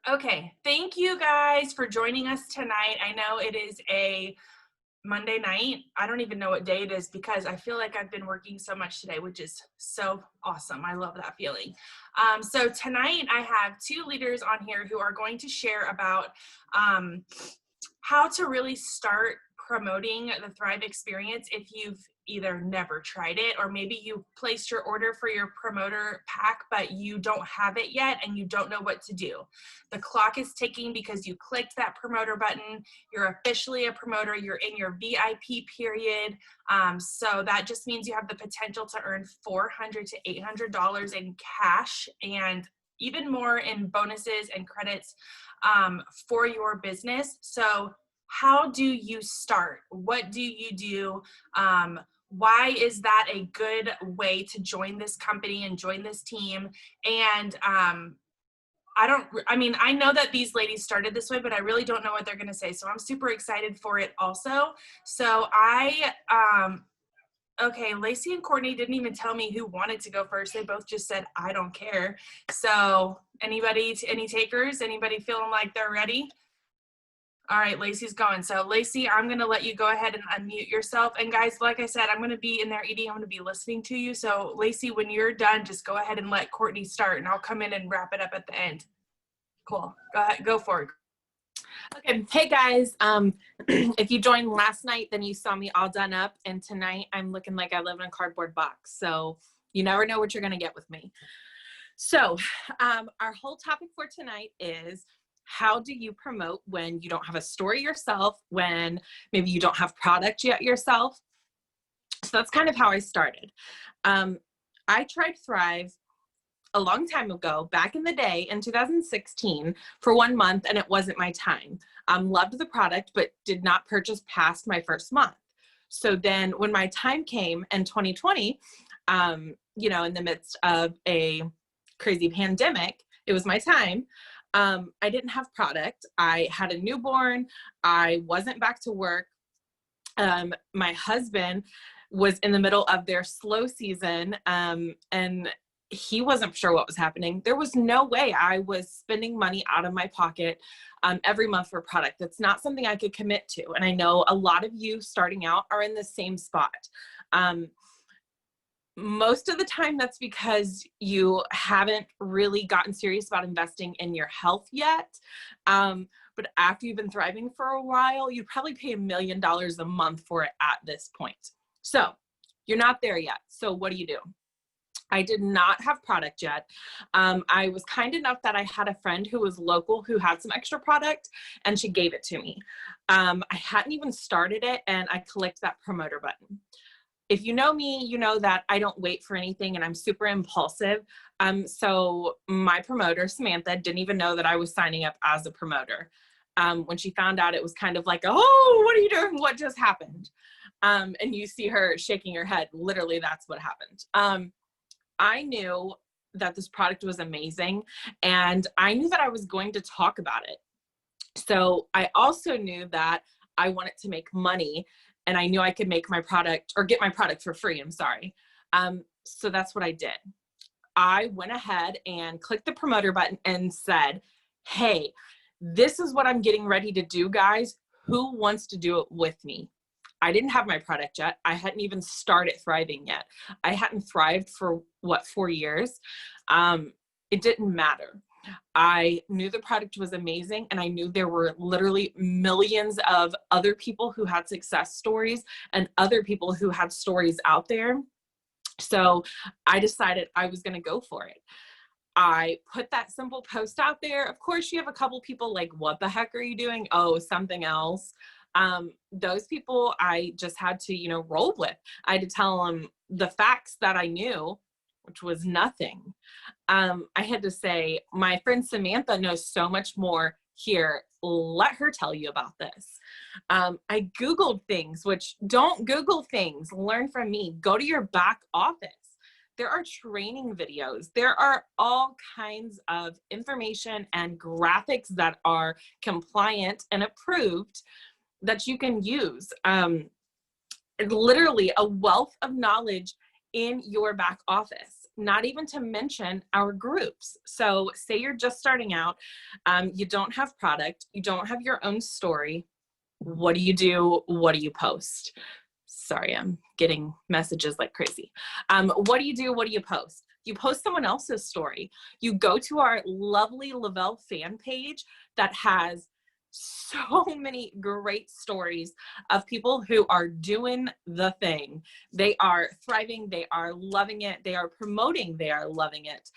Okay, thank you guys for joining us tonight. I know it is a Monday night. I don't even know what day it is because I feel like I've been working so much today, which is so awesome. I love that feeling. So tonight I have two leaders on here who are going to share about how to really start promoting the Thrive experience if you've either never tried it or maybe you placed your order for your promoter pack but you don't have it yet and you don't know what to do. The clock is ticking because you clicked that promoter button. You're officially a promoter. You're in your VIP period. So that just means you have the potential to earn $400 to $800 in cash and even more in bonuses and credits for your business. So how do you start? What do you do? Why is that a good way to join this company and join this team? And I know that these ladies started this way, but I really don't know what they're going to say. So I'm super excited for it also. So okay, Lacey and Courtney didn't even tell me who wanted to go first. They both just said, I don't care. So any takers? Anybody feeling like they're ready? All right, Lacey's going. So Lacey, I'm going to let you go ahead and unmute yourself. And guys, like I said, I'm going to be in there eating. I'm going to be listening to you. So Lacey, when you're done, just go ahead and let Courtney start and I'll come in and wrap it up at the end. Cool. Go ahead. Go for it. Okay. Hey guys. If you joined last night, then you saw me all done up. And tonight I'm looking like I live in a cardboard box. So you never know what you're going to get with me. So our whole topic for tonight is how do you promote when you don't have a store yourself, when maybe you don't have product yet yourself? So that's kind of how I started. I tried Thrive a long time ago, back in the day in 2016 for 1 month, and it wasn't my time. Loved the product, but did not purchase past my first month. So then when my time came in 2020, in the midst of a crazy pandemic, it was my time. I didn't have product. I had a newborn. I wasn't back to work. My husband was in the middle of their slow season, and he wasn't sure what was happening. There was no way I was spending money out of my pocket every month for product. That's not something I could commit to. And I know a lot of you starting out are in the same spot. Most of the time that's because you haven't really gotten serious about investing in your health yet. But after you've been thriving for a while, you'd probably pay $1 million a month for it at this point. So you're not there yet. So what do? I did not have product yet. I was kind enough that I had a friend who was local who had some extra product and she gave it to me. I hadn't even started it and I clicked that promoter button. If you know me, you know that I don't wait for anything and I'm super impulsive. So my promoter, Samantha, didn't even know that I was signing up as a promoter. When she found out, it was kind of like, oh, what are you doing? What just happened? And you see her shaking her head. Literally, that's what happened. I knew that this product was amazing and I knew that I was going to talk about it. So I also knew that I wanted to make money and I knew I could make my product or get my product for free. I'm sorry. So that's what I did. I went ahead and clicked the promoter button and said, hey, this is what I'm getting ready to do, guys. Who wants to do it with me? I didn't have my product yet. I hadn't even started thriving yet. I hadn't thrived for 4 years. It didn't matter. I knew the product was amazing and I knew there were literally millions of other people who had success stories and other people who had stories out there. So I decided I was going to go for it. I put that simple post out there. Of course, you have a couple people like, what the heck are you doing? Oh, something else. Those people I just had to, roll with. I had to tell them the facts that I knew, which was nothing. I had to say, my friend Samantha knows so much more here. Let her tell you about this. I Googled things, which don't Google things. Learn from me. Go to your back office. There are training videos. There are all kinds of information and graphics that are compliant and approved that you can use. Literally a wealth of knowledge in your back office. not even to mention our groups. So say you're just starting out, you don't have product, you don't have your own story. What do you do? What do you post? Sorry, I'm getting messages like crazy. What do you do? What do you post? You post someone else's story. You go to our lovely Lavelle fan page that has so many great stories of people who are doing the thing. They are thriving. They are loving it. They are promoting. They are loving it.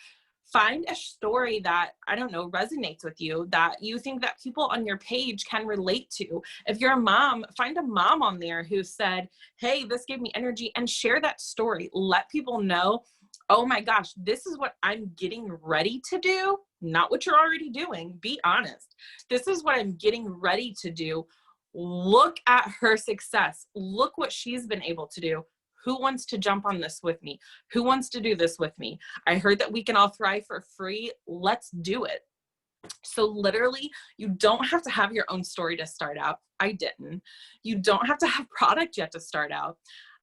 Find a story that, I don't know, resonates with you, that you think that people on your page can relate to. If you're a mom, find a mom on there who said, hey, this gave me energy, and share that story. Let people know, oh my gosh, this is what I'm getting ready to do. Not what you're already doing. Be honest. This is what I'm getting ready to do. Look at her success. Look what she's been able to do. Who wants to jump on this with me? Who wants to do this with me? I heard that we can all thrive for free. Let's do it. So literally, you don't have to have your own story to start out. I didn't. You don't have to have product yet to start out.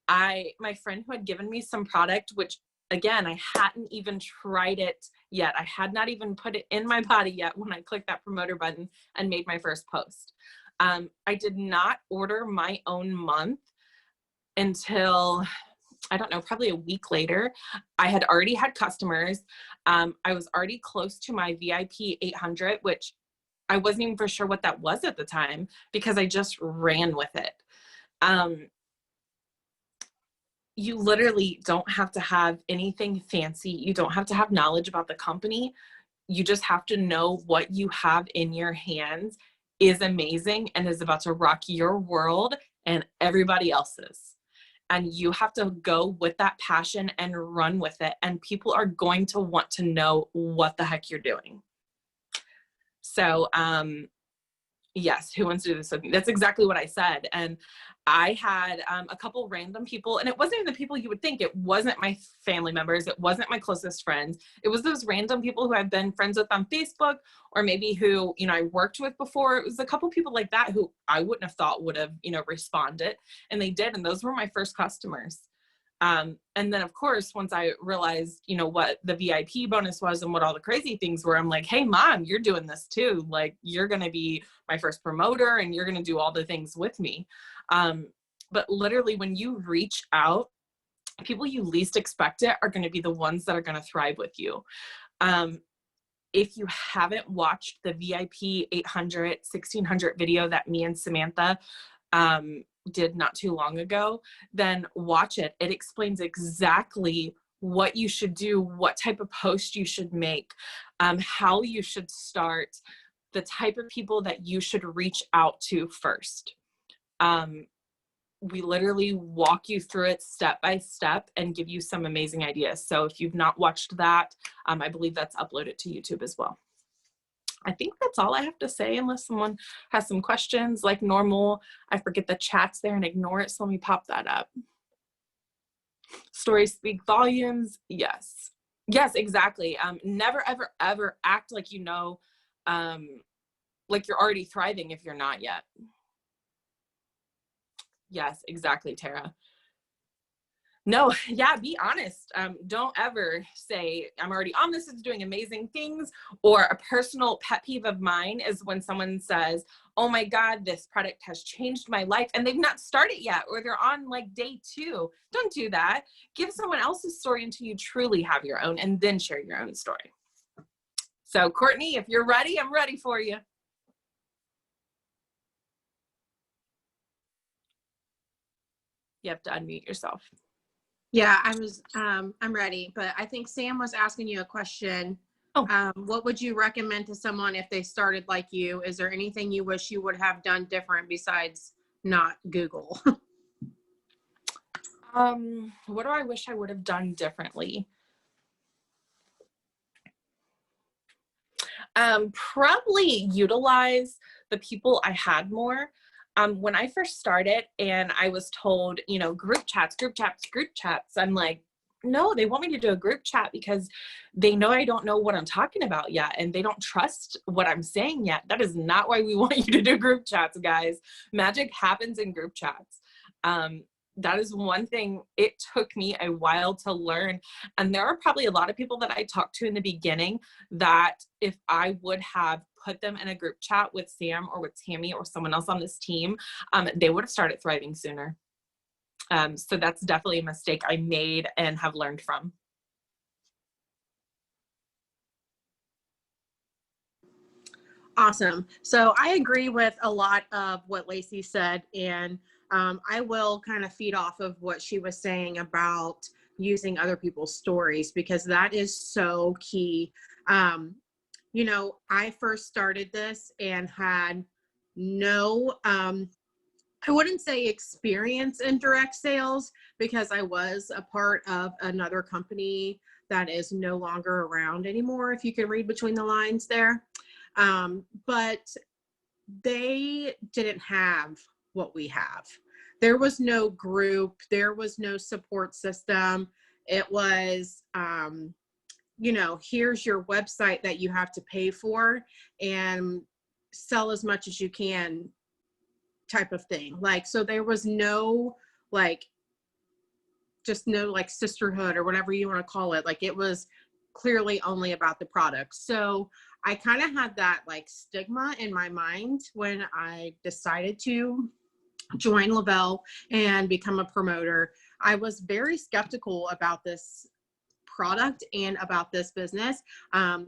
My friend who had given me some product, which again, I hadn't even tried it yet. I had not even put it in my body yet when I clicked that promoter button and made my first post. I did not order my own month until, I don't know, probably a week later. I had already had customers. I was already close to my VIP 800, which I wasn't even for sure what that was at the time because I just ran with it. You literally don't have to have anything fancy. You don't have to have knowledge about the company. You just have to know what you have in your hands is amazing and is about to rock your world and everybody else's. And you have to go with that passion and run with it. And people are going to want to know what the heck you're doing. So, yes, who wants to do this with me? That's exactly what I said. And I had a couple random people, and it wasn't even the people you would think. It wasn't my family members. It wasn't my closest friends. It was those random people who I've been friends with on Facebook, or maybe who, I worked with before. It was a couple people like that who I wouldn't have thought would have, responded, and they did. And those were my first customers. And then of course, once I realized, what the VIP bonus was and what all the crazy things were, I'm like, hey mom, you're doing this too. Like, you're going to be my first promoter and you're going to do all the things with me. But literally when you reach out, people you least expect it are going to be the ones that are going to thrive with you. If you haven't watched the VIP 800, 1600 video that me and Samantha, did not too long ago, then watch it. It explains exactly what you should do, what type of post you should make, how you should start, the type of people that you should reach out to first. We literally walk you through it step by step and give you some amazing ideas. So if you've not watched that, I believe that's uploaded to YouTube as well. I think that's all I have to say, unless someone has some questions. Like normal, I forget the chat's there and ignore it, so let me pop that up. Stories speak volumes. Yes, exactly. Never ever ever act like like you're already thriving if you're not yet. Yes, exactly, Tara. No, yeah, be honest. Don't ever say, I'm already on this, it's doing amazing things. Or a personal pet peeve of mine is when someone says, oh my God, this product has changed my life, and they've not started yet, or they're on like day 2. Don't do that. Give someone else's story until you truly have your own, and then share your own story. So Courtney, if you're ready, I'm ready for you. You have to unmute yourself. Yeah, I'm ready, but I think Sam was asking you a question. Oh. What would you recommend to someone if they started like you? Is there anything you wish you would have done different besides not Google? What do I wish I would have done differently? Probably utilize the people I had more. When I first started and I was told, group chats, I'm like, no, they want me to do a group chat because they know I don't know what I'm talking about yet, and they don't trust what I'm saying yet. That is not why we want you to do group chats, guys. Magic happens in group chats. that is one thing it took me a while to learn. And there are probably a lot of people that I talked to in the beginning that if I would have put them in a group chat with Sam or with Tammy or someone else on this team, they would have started thriving sooner. So that's definitely a mistake I made and have learned from. Awesome. So I agree with a lot of what Lacey said, and I will kind of feed off of what she was saying about using other people's stories, because that is so key. You know, I first started this and had no, I wouldn't say experience in direct sales, because I was a part of another company that is no longer around anymore, if you can read between the lines there. But they didn't have what we have. There was no group, there was no support system. It was, you know, here's your website that you have to pay for and sell as much as you can type of thing. Like, so there was no, like, just no like sisterhood or whatever you want to call it. Like, it was clearly only about the product. So I kind of had that like stigma in my mind when I decided to join Le-Vel and become a promoter. I was very skeptical about this product and about this business.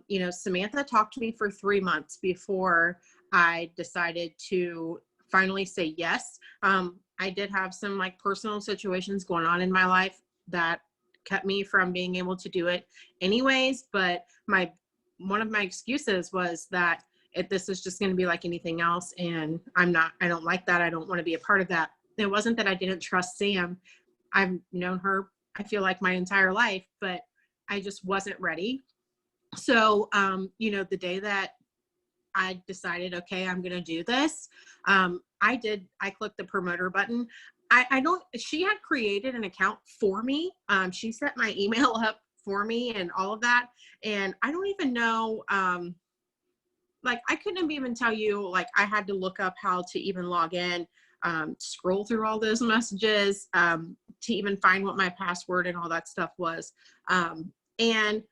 You know, Samantha talked to me for 3 months before I decided to finally say yes. I did have some like personal situations going on in my life that kept me from being able to do it anyways, but one of my excuses was that this is just going to be like anything else, and I don't like that. I don't want to be a part of that. It wasn't that I didn't trust Sam. I've known her, I feel like, my entire life, but I just wasn't ready. So, you know, the day that I decided, okay, I'm going to do this, I clicked the promoter button. She had created an account for me. She set my email up for me and all of that. And I don't even know, like, I couldn't even tell you, like, I had to look up how to even log in, scroll through all those messages, to even find what my password and all that stuff was. And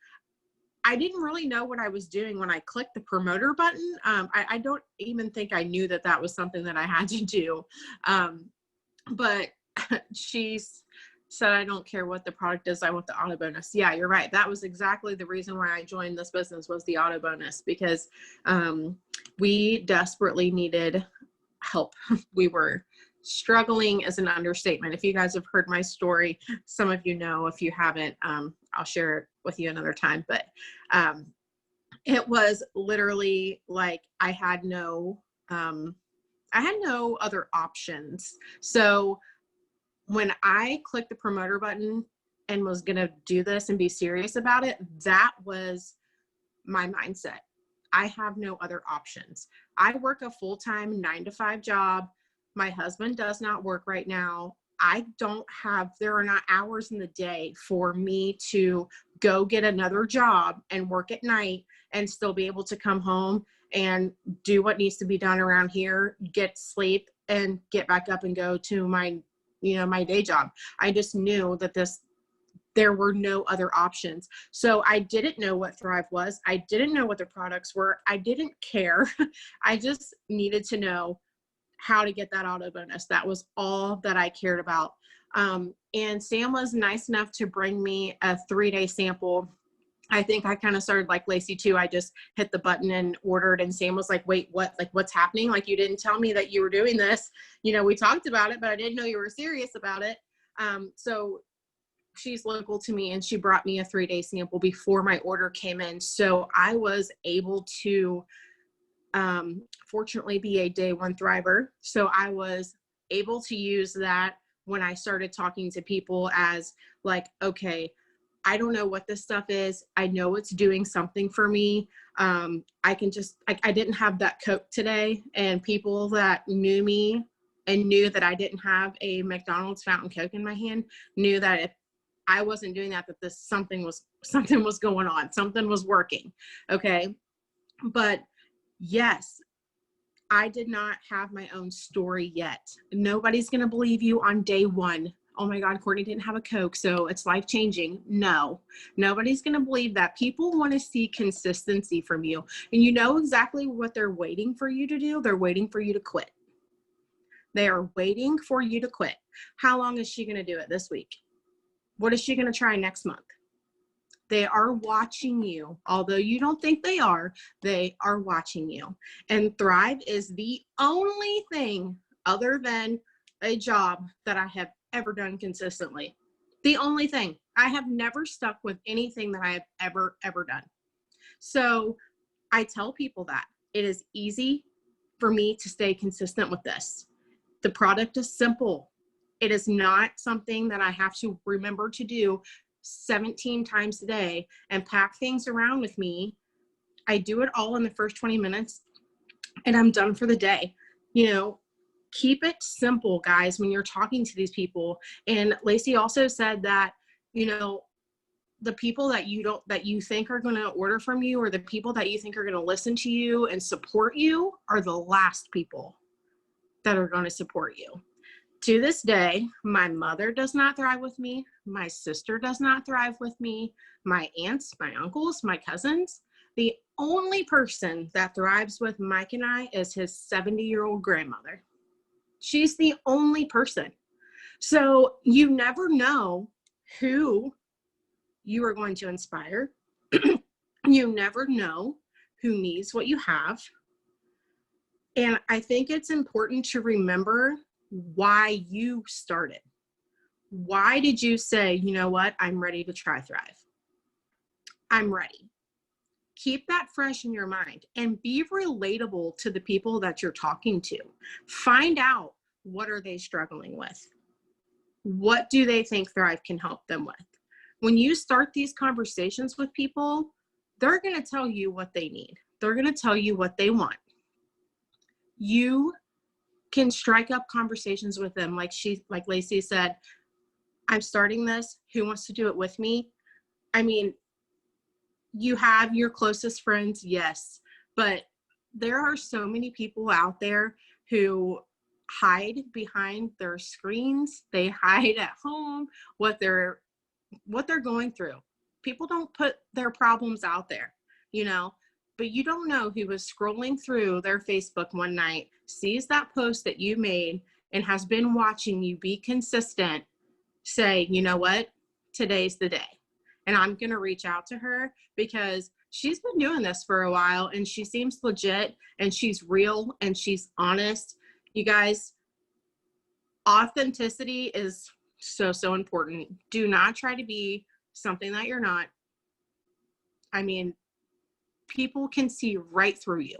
I didn't really know what I was doing when I clicked the promoter button. I don't even think I knew that that was something that I had to do. But she said, I don't care what the product is, I want the auto bonus. Yeah, you're right. That was exactly the reason why I joined this business, was the auto bonus, because we desperately needed help. We were struggling is an understatement. If you guys have heard my story, some of you know. If you haven't, I'll share it with you another time. But it was literally like I had no other options. So when I clicked the promoter button and was going to do this and be serious about it, that was my mindset. I have no other options. I work a full-time 9-to-5 job. My husband does not work right now. There are not hours in the day for me to go get another job and work at night and still be able to come home and do what needs to be done around here, get sleep, and get back up and go to my day job. I just knew that there were no other options. So I didn't know what Thrive was. I didn't know what the products were. I didn't care. I just needed to know how to get that auto bonus. That was all that I cared about. And Sam was nice enough to bring me a 3-day sample. I think I kind of started like Lacey too. I just hit the button and ordered, and Sam was like, wait, what? Like, what's happening? Like, you didn't tell me that you were doing this. You know, we talked about it, but I didn't know you were serious about it. So she's local to me, and she brought me a 3-day sample before my order came in. So I was able to, fortunately, be a day one thriver. So I was able to use that when I started talking to people as like, okay, I don't know what this stuff is. I know it's doing something for me. I didn't have that Coke today, and people that knew me and knew that I didn't have a McDonald's fountain Coke in my hand knew that if I wasn't doing that something was going on. Something was working. Okay. But yes, I did not have my own story yet. Nobody's going to believe you on day one oh my God, Courtney didn't have a Coke, so it's life-changing. No, nobody's going to believe that. People want to see consistency from you. And you know exactly what they're waiting for you to do. They're waiting for you to quit. They are waiting for you to quit. How long is she going to do it this week? What is she going to try next month? They are watching you. Although you don't think they are watching you. And Thrive is the only thing other than a job that I have ever done consistently. The only thing. I have never stuck with anything that I have ever done. So I tell people that it is easy for me to stay consistent with this. The product is simple. It is not something that I have to remember to do 17 times a day and pack things around with me. I do it all in the first 20 minutes and I'm done for the day. You know, keep it simple, guys, when you're talking to these people. And Lacey also said that, you know, the people that you think are going to order from you, or the people that you think are going to listen to you and support you, are the last people that are going to support you. To this day, my mother does not thrive with me. My sister does not thrive with me. My aunts, my uncles, my cousins. The only person that thrives with Mike and I is his 70-year-old grandmother. She's the only person. So you never know who you are going to inspire. You never know who needs what you have. And I think it's important to remember why you started. Why did you say, you know what, I'm ready to try Thrive? I'm ready. Keep that fresh in your mind and be relatable to the people that you're talking to. Find out, what are they struggling with? What do they think Thrive can help them with? When you start these conversations with people, they're going to tell you what they need. They're going to tell you what they want. You can strike up conversations with them. Like Lacey said, I'm starting this. Who wants to do it with me? I mean, you have your closest friends, yes, but there are so many people out there who hide behind their screens. They hide at home, what they're going through. People don't put their problems out there, you know, but you don't know who was scrolling through their Facebook one night, sees that post that you made, and has been watching you be consistent, say, you know what, today's the day. And I'm going to reach out to her because she's been doing this for a while and she seems legit and she's real and she's honest. You guys, authenticity is so important. Do not try to be something that you're not. I mean, people can see right through you.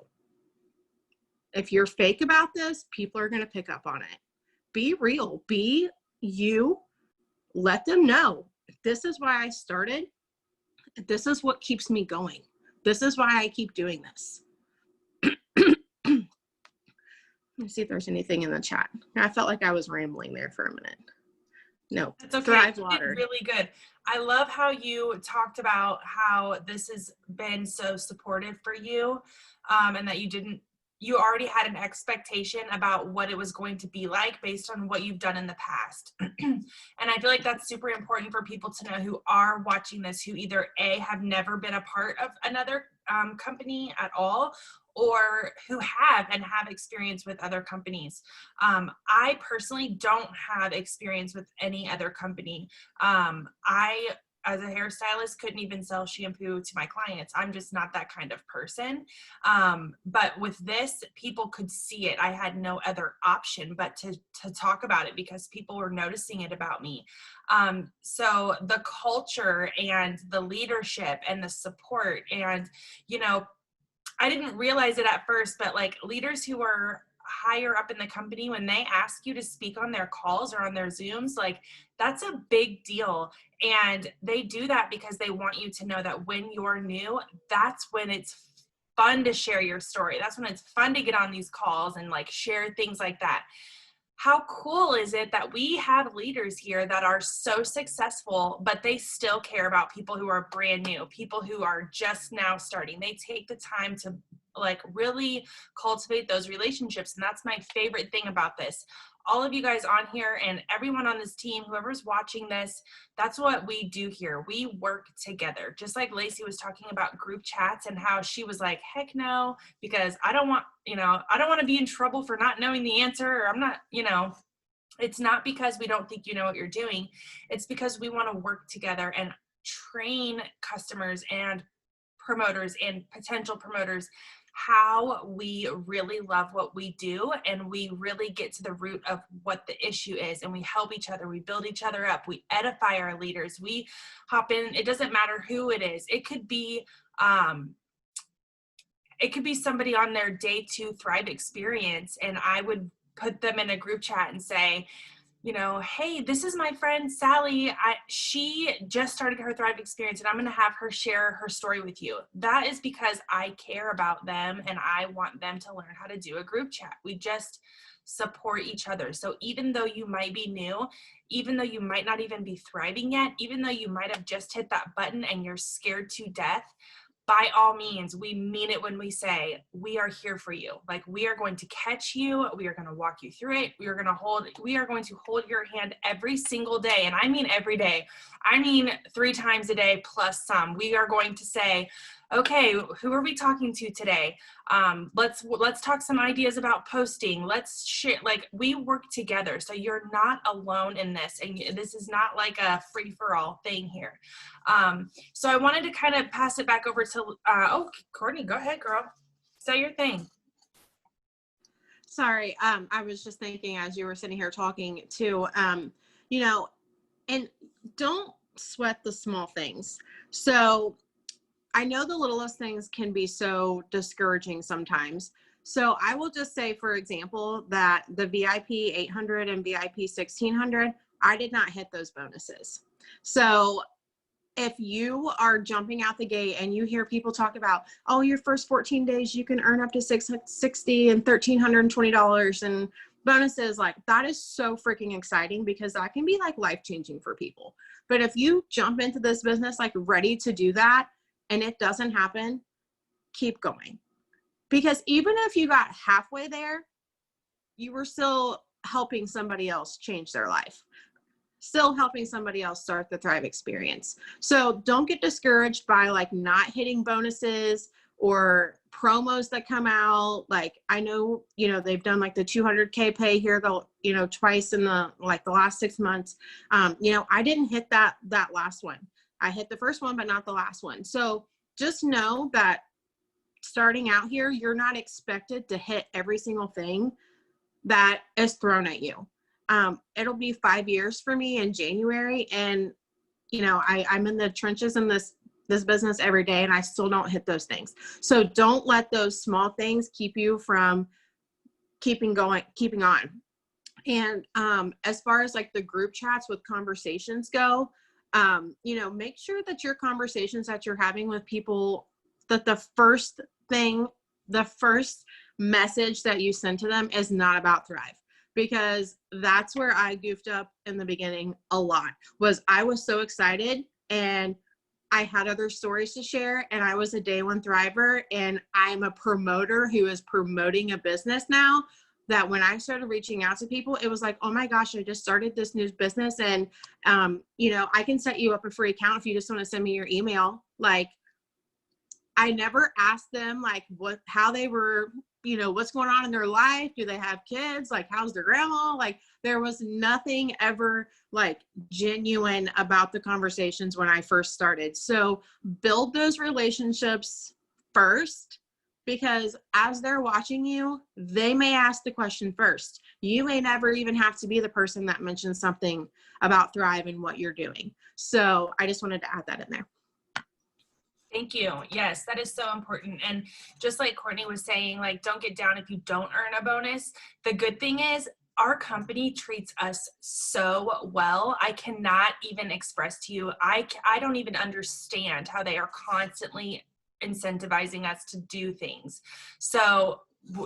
If you're fake about this, people are going to pick up on it. Be real. Be you. Let them know. This is why I started. This is what keeps me going. This is why I keep doing this. Let me see if there's anything in the chat. I felt like I was rambling there for a minute. No, it's okay. Thrive Water. Really good. I love how you talked about how this has been so supportive for you, and that you already had an expectation about what it was going to be like based on what you've done in the past. And I feel like that's super important for people to know who are watching this, who either A, have never been a part of another company at all, or who have experience with other companies. I personally don't have experience with any other company. I, as a hairstylist, couldn't even sell shampoo to my clients. I'm just not that kind of person. But with this, people could see it. I had no other option but to talk about it because people were noticing it about me. So the culture and the leadership and the support, and, you know, I didn't realize it at first, but like leaders who are higher up in the company, when they ask you to speak on their calls or on their Zooms, like that's a big deal. And they do that because they want you to know that when you're new, that's when it's fun to share your story. That's when it's fun to get on these calls and like share things like that. How cool is it that we have leaders here that are so successful, but they still care about people who are brand new, people who are just now starting. They take the time to like really cultivate those relationships. And that's my favorite thing about this. all of you guys on here and everyone on this team, whoever's watching this, that's what we do here. We work together. Just like Lacey was talking about group chats and how she was like, heck no, because I don't want to be in trouble for not knowing the answer, or I'm not, it's not because we don't think you know what you're doing. It's because we want to work together and train customers and promoters and potential promoters how we really love what we do, and we really get to the root of what the issue is, and we help each other, we build each other up, we edify our leaders, we hop in. It doesn't matter who it is. It could be somebody on their day 2 Thrive experience, and I would put them in a group chat and say, hey, this is my friend Sally. She just started her Thrive experience, and I'm going to have her share her story with you. That is because I care about them and I want them to learn how to do a group chat. We just support each other. So even though you might be new, even though you might not even be thriving yet, even though you might have just hit that button and you're scared to death, by all means, we mean it when we say, we are here for you. Like, we are going to catch you. We are going to walk you through it. We are going to hold your hand every single day. And I mean every day. I mean 3 times a day plus some. We are going to say, okay, who are we talking to today? Let's talk some ideas about posting. Let's share, like, we work together. So you're not alone in this. And this is not like a free for all thing here. So I wanted to kind of pass it back over to, Courtney, go ahead, girl. Say your thing. Sorry. I was just thinking as you were sitting here talking too, and don't sweat the small things. So I know the littlest things can be so discouraging sometimes. So I will just say, for example, that the VIP 800 and VIP 1600, I did not hit those bonuses. So if you are jumping out the gate and you hear people talk about, oh, your first 14 days, you can earn up to $660 and $1,320 and bonuses, like, that is so freaking exciting, because that can be like life-changing for people. But if you jump into this business like ready to do that and it doesn't happen, keep going. Because even if you got halfway there, you were still helping somebody else change their life, still helping somebody else start the Thrive experience. So don't get discouraged by like not hitting bonuses or promos that come out. Like, I know, they've done like the 200K pay here, twice in the last 6 months. I didn't hit that last one. I hit the first one, but not the last one. So just know that starting out here, you're not expected to hit every single thing that is thrown at you. It'll be 5 years for me in January. And, I'm in the trenches in this business every day, and I still don't hit those things. So don't let those small things keep you from keeping on. And as far as like the group chats with conversations go, make sure that your conversations that you're having with people, that the first message that you send to them is not about Thrive. Because that's where I goofed up in the beginning a lot. Was I was so excited and I had other stories to share, and I was a day 1 Thriver, and I'm a promoter who is promoting a business now, that when I started reaching out to people, it was like, oh my gosh, I just started this new business, and I can set you up a free account if you just want to send me your email. Like, I never asked them like how they were, what's going on in their life. Do they have kids? Like, how's their grandma? Like, there was nothing ever like genuine about the conversations when I first started. So build those relationships first, because as they're watching you, they may ask the question first. You may never even have to be the person that mentions something about Thrive and what you're doing. So I just wanted to add that in there. Thank you. Yes, that is so important. And just like Courtney was saying, like, don't get down if you don't earn a bonus. The good thing is our company treats us so well. I cannot even express to you, I don't even understand how they are constantly incentivizing us to do things. So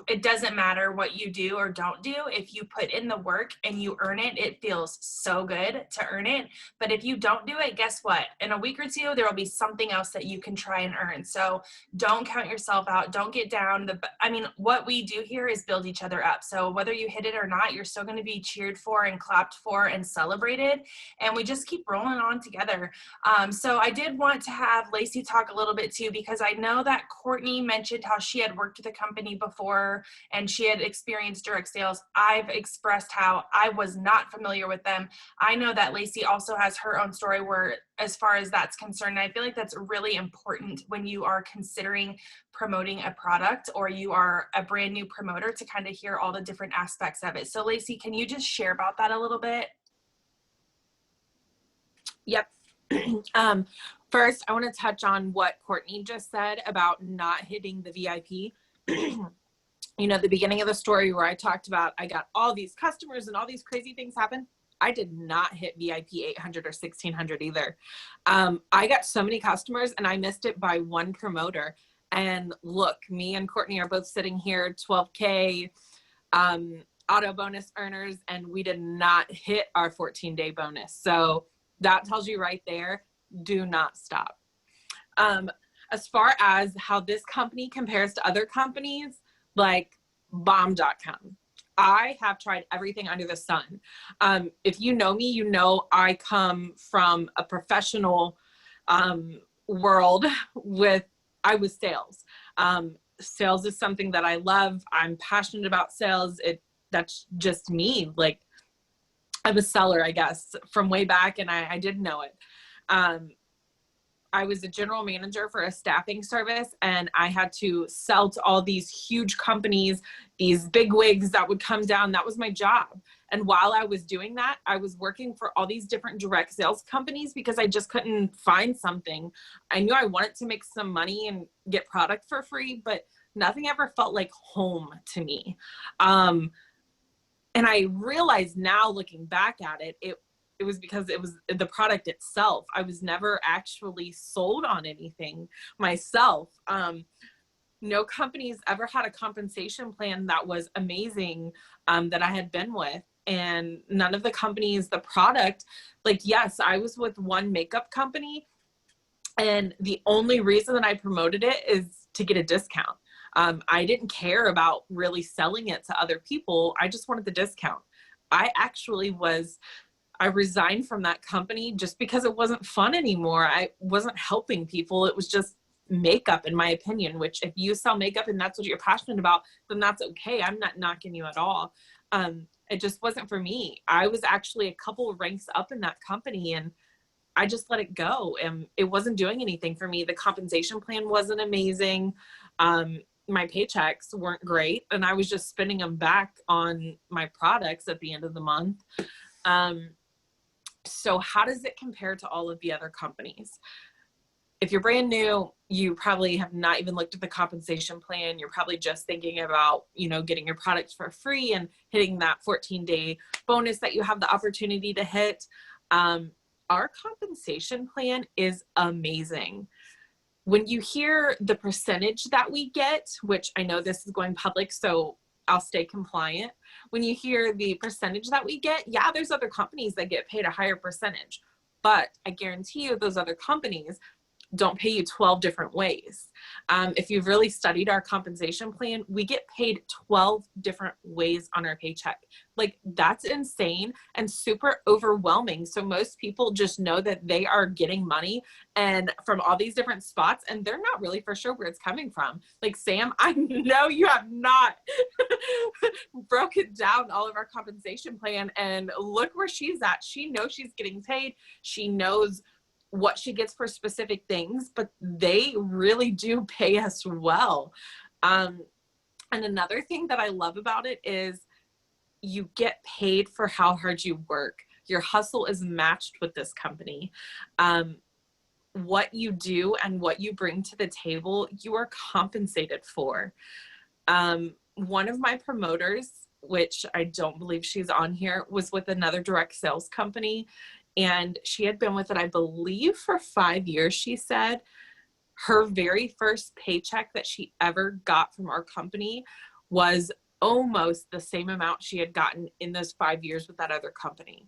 it doesn't matter what you do or don't do. If you put in the work and you earn it, it feels so good to earn it. But if you don't do it, guess what? In a week or two, there will be something else that you can try and earn. So don't count yourself out. Don't get down. What we do here is build each other up. So whether you hit it or not, you're still going to be cheered for and clapped for and celebrated. And we just keep rolling on together. So I did want to have Lacey talk a little bit too, because I know that Courtney mentioned how she had worked with a company before and she had experienced direct sales. I've expressed how I was not familiar with them. I know that Lacey also has her own story where, as far as that's concerned, I feel like that's really important when you are considering promoting a product or you are a brand new promoter, to kind of hear all the different aspects of it. So Lacey, can you just share about that a little bit? Yep. First, I want to touch on what Courtney just said about not hitting the VIP. You know, the beginning of the story where I talked about I got all these customers and all these crazy things happen. I did not hit VIP 800 or 1600 either. I got so many customers and I missed it by one promoter. And look, me and Courtney are both sitting here, 12K auto bonus earners, and we did not hit our 14-day bonus. So that tells you right there, do not stop. As far as how this company compares to other companies, like bomb.com, I have tried everything under the sun. If you know me, you know I come from a professional world I was sales. Sales is something that I love. I'm passionate about sales. That's just me. Like, I'm a seller, I guess, from way back, and I didn't know it. I was a general manager for a staffing service, and I had to sell to all these huge companies, these big wigs that would come down. That was my job. And while I was doing that, I was working for all these different direct sales companies because I just couldn't find something. I knew I wanted to make some money and get product for free, but nothing ever felt like home to me. And I realized now, looking back at it, it was because it was the product itself. I was never actually sold on anything myself. No companies ever had a compensation plan that was amazing that I had been with. And none of the companies, the product, like, yes, I was with one makeup company, and the only reason that I promoted it is to get a discount. I didn't care about really selling it to other people. I just wanted the discount. I resigned from that company just because it wasn't fun anymore. I wasn't helping people. It was just makeup, in my opinion, which if you sell makeup and that's what you're passionate about, then that's okay. I'm not knocking you at all. It just wasn't for me. I was actually a couple of ranks up in that company, and I just let it go. And it wasn't doing anything for me. The compensation plan wasn't amazing. My paychecks weren't great, and I was just spending them back on my products at the end of the month. So how does it compare to all of the other companies? If you're brand new, you probably have not even looked at the compensation plan. You're probably just thinking about, getting your products for free and hitting that 14-day bonus that you have the opportunity to hit. Our compensation plan is amazing. When you hear the percentage that we get, which I know this is going public, so I'll stay compliant. When you hear the percentage that we get, yeah, there's other companies that get paid a higher percentage, but I guarantee you those other companies don't pay you 12 different ways. If you've really studied our compensation plan, we get paid 12 different ways on our paycheck. Like, that's insane and super overwhelming. So most people just know that they are getting money and from all these different spots, and they're not really for sure where it's coming from. Like, Sam, I know you have not broken down all of our compensation plan, and look where she's at. She knows she's getting paid. She knows what she gets for specific things, but they really do pay us well. And another thing that I love about it is you get paid for how hard you work. Your hustle is matched with this company. What you do and what you bring to the table, you are compensated for. One of my promoters, which I don't believe she's on here, was with another direct sales company. And she had been with it, I believe, for 5 years, she said. Her very first paycheck that she ever got from our company was almost the same amount she had gotten in those 5 years with that other company.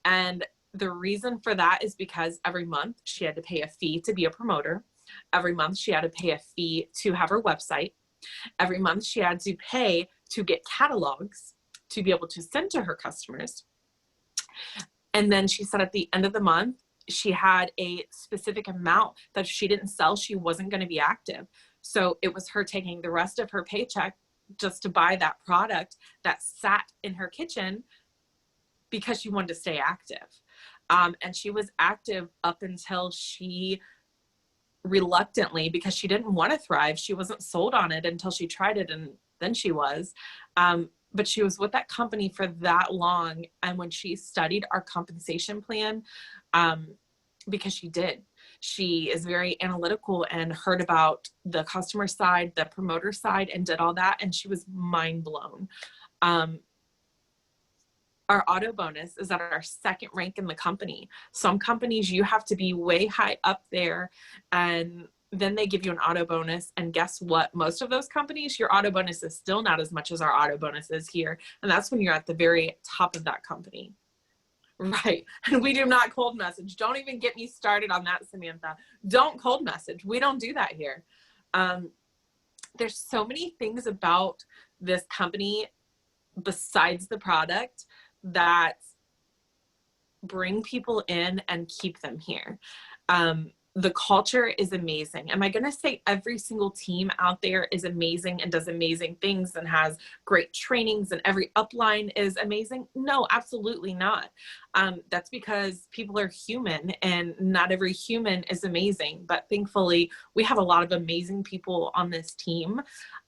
And the reason for that is because every month she had to pay a fee to be a promoter. Every month she had to pay a fee to have her website. Every month she had to pay to get catalogs to be able to send to her customers. And then she said at the end of the month, she had a specific amount that if she didn't sell, she wasn't going to be active. So it was her taking the rest of her paycheck just to buy that product that sat in her kitchen because she wanted to stay active. And she was active up until she reluctantly, because she didn't want to thrive. She wasn't sold on it until she tried it, and then she was. But she was with that company for that long. And when she studied our compensation plan, because she is very analytical and heard about the customer side, the promoter side, and did all that. And she was mind blown. Our auto bonus is at our second rank in the company. Some companies, you have to be way high up there, and then they give you an auto bonus. And guess what? Most of those companies, your auto bonus is still not as much as our auto bonus is here. And that's when you're at the very top of that company. Right. And we do not cold message. Don't even get me started on that, Samantha. Don't cold message. We don't do that here. There's so many things about this company besides the product that bring people in and keep them here. The culture is amazing. Am I going to say every single team out there is amazing and does amazing things and has great trainings and every upline is amazing? No, absolutely not. That's because people are human and not every human is amazing. But thankfully, we have a lot of amazing people on this team,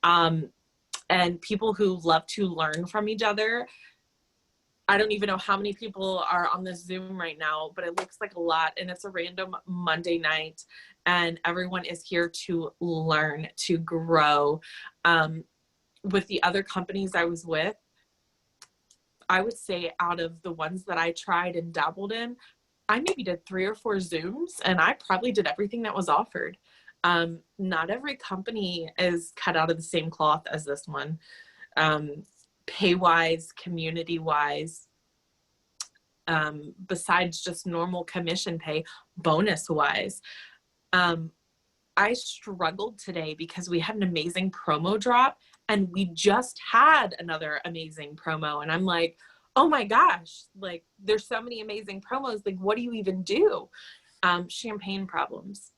and people who love to learn from each other. I don't even know how many people are on this Zoom right now, but it looks like a lot, and it's a random Monday night, and everyone is here to learn, to grow. With the other companies I was with, I would say out of the ones that I tried and dabbled in, I maybe did 3 or 4 Zooms, and I probably did everything that was offered. Not every company is cut out of the same cloth as this one. Pay-wise, community-wise, besides just normal commission pay, bonus-wise. I struggled today because we had an amazing promo drop, and we just had another amazing promo. And I'm like, oh my gosh, like there's so many amazing promos. Like, what do you even do? Champagne problems.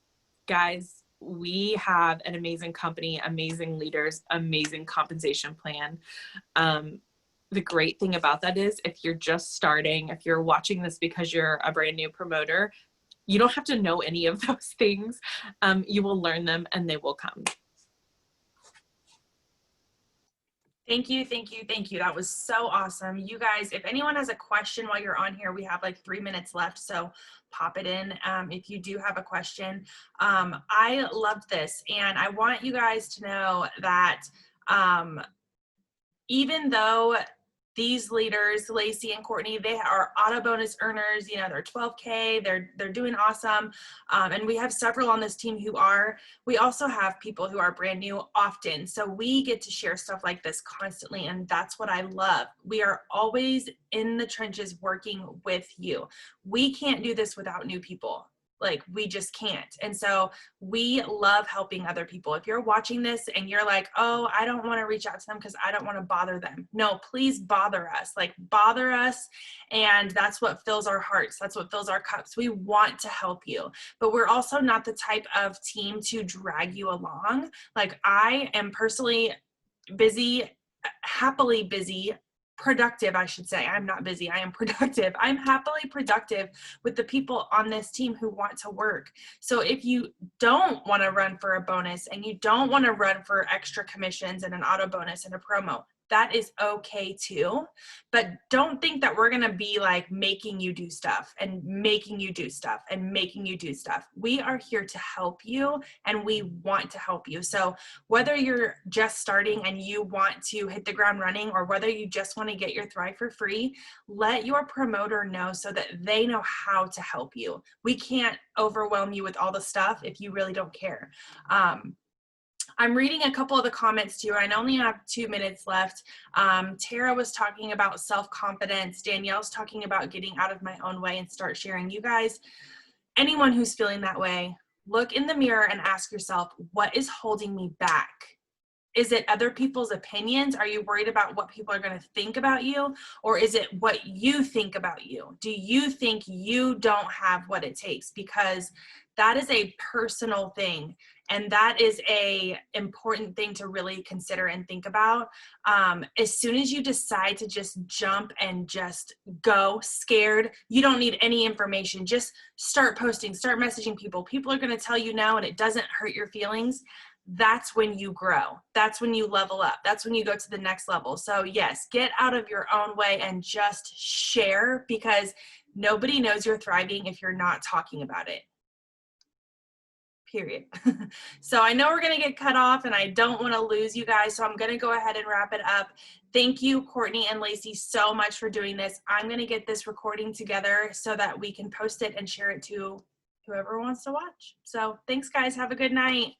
Guys, we have an amazing company, amazing leaders, amazing compensation plan. The great thing about that is if you're just starting, if you're watching this because you're a brand new promoter, you don't have to know any of those things. You will learn them and they will come. Thank you, thank you, thank you. That was so awesome. You guys, if anyone has a question while you're on here, we have like 3 minutes left, so pop it in if you do have a question. I loved this, and I want you guys to know that even though these leaders, Lacey and Courtney, they are auto bonus earners, you know, they're 12K, they're doing awesome. And we have several on this team who are. We also have people who are brand new often. So we get to share stuff like this constantly. And that's what I love. We are always in the trenches working with you. We can't do this without new people. Like, we just can't. And so we love helping other people. If you're watching this and you're like, oh, I don't want to reach out to them because I don't want to bother them. No, please bother us. Like, bother us. And that's what fills our hearts. That's what fills our cups. We want to help you, but we're also not the type of team to drag you along. Like, I am personally busy, happily busy, productive, I should say. I'm not busy. I am productive. I'm happily productive with the people on this team who want to work. So if you don't want to run for a bonus and you don't want to run for extra commissions and an auto bonus and a promo, that is okay too. But don't think that we're going to be like making you do stuff and making you do stuff and making you do stuff. We are here to help you, and we want to help you. So whether you're just starting and you want to hit the ground running, or whether you just want to get your Thrive for free, let your promoter know so that they know how to help you. We can't overwhelm you with all the stuff if you really don't care. I'm reading a couple of the comments too. I only have 2 minutes left. Tara was talking about self-confidence. Danielle's talking about getting out of my own way and start sharing. You guys, anyone who's feeling that way, look in the mirror and ask yourself, what is holding me back? Is it other people's opinions? Are you worried about what people are going to think about you? Or is it what you think about you? Do you think you don't have what it takes? Because that is a personal thing. And that is a important thing to really consider and think about. As soon as you decide to just jump and just go scared, you don't need any information. Just start posting, start messaging people. People are going to tell you no, and it doesn't hurt your feelings. That's when you grow. That's when you level up. That's when you go to the next level. So yes, get out of your own way and just share, because nobody knows you're thriving if you're not talking about it. Period. So I know we're going to get cut off and I don't want to lose you guys. So I'm going to go ahead and wrap it up. Thank you, Courtney and Lacey, so much for doing this. I'm going to get this recording together so that we can post it and share it to whoever wants to watch. So thanks, guys. Have a good night.